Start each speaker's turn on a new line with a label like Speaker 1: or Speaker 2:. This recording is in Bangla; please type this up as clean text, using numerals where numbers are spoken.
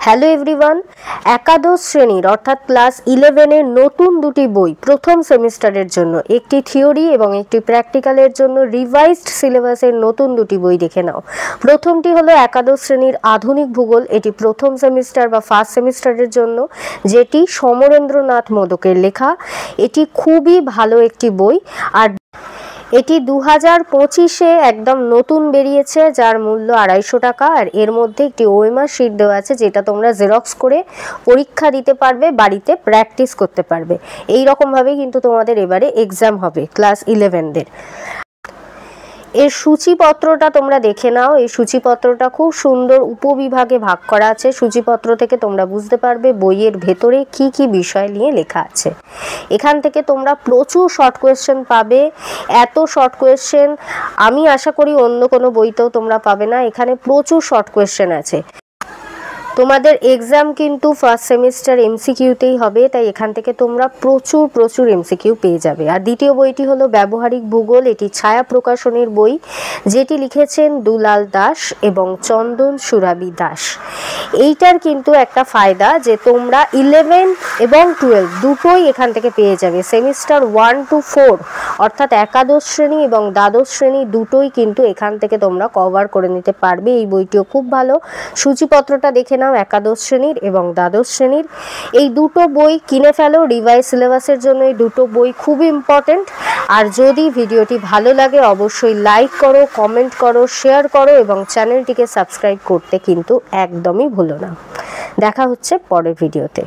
Speaker 1: হ্যালো এভরিওয়ান, একাদশ শ্রেণীর অর্থাৎ ক্লাস 11-এর নতুন দুটি বই প্রথম সেমিস্টারের জন্য, একটি থিওরি এবং একটি প্র্যাকটিক্যালের জন্য রিভাইজড সিলেবাসের নতুন দুটি বই দেখে নাও। প্রথমটি হলো একাদশ শ্রেণীর আধুনিক ভূগোল। এটি প্রথম সেমিস্টার বা ফার্স্ট সেমিস্টারের জন্য, যেটি সমরেন্দ্রনাথ মোদকের লেখা। এটি খুবই ভালো একটি বই, আর এটি 2025-এ একদম নতুন বেরিয়েছে, যার মূল্য 250 টাকা। আর এর মধ্যে একটি ওএমআর শিট দেওয়া আছে, যেটা তোমরা জেরক্স করে পরীক্ষা দিতে পারবে, বাড়িতে প্র্যাকটিস করতে পারবে। এই রকমভাবে কিন্তু তোমাদের এবারে এক্সাম হবে ক্লাস 11-দের। এর সূচিপত্রটা তোমরা দেখে নাও। এই সূচিপত্রটা খুব সুন্দর উপবিভাগে ভাগ করা আছে। সূচিপত্র থেকে তোমরা বুঝতে পারবে বইয়ের ভেতরে কি কি বিষয় নিয়ে লেখা আছে। এখান থেকে তোমরা প্রচুর শর্ট কোয়েশ্চেন পাবে। এত শর্ট কোয়েশ্চেন আমি আশা করি অন্য কোনো বইতেও তোমরা পাবে না। এখানে প্রচুর শর্ট কোয়েশ্চেন আছে। তোমাদের এক্সাম কিন্তু ফার্স্ট সেমিস্টার এমসিকিউতেই হবে, তাই এখান থেকে তোমরা প্রচুর এমসিকিউ পেয়ে যাবে। আর দ্বিতীয় বইটি হলো ব্যবহারিক ভূগোল। এটি ছায়া প্রকাশনীর বই, যেটি লিখেছেন দুলাল দাস এবং চন্দন সুরাবি দাস। এইটার কিন্তু একটা ফায়দা যে তোমরা 11 এবং 12 দুটোই এখান থেকে পেয়ে যাবে। সেমিস্টার 1 to 4 অর্থাৎ একাদশ শ্রেণী এবং দ্বাদশ শ্রেণী দুটোই কিন্তু এখান থেকে তোমরা কভার করে নিতে পারবে। এই বইটিও খুব ভালো। সূচিপত্রটা দেখে নাও একাদশ শ্রেণীর এবং দ্বাদশ শ্রেণীর। এই দুটো বই কিনে ফেলো রিভাইজ সিলেবাসের জন্য। এই দুটো বই খুব ইম্পর্টেন্ট। আর যদি ভিডিওটি ভালো লাগে অবশ্যই লাইক করো, কমেন্ট করো, শেয়ার করো এবং চ্যানেলটিকে সাবস্ক্রাইব করতে কিন্তু একদমই ভুলো না। দেখা হচ্ছে পরের ভিডিওতে।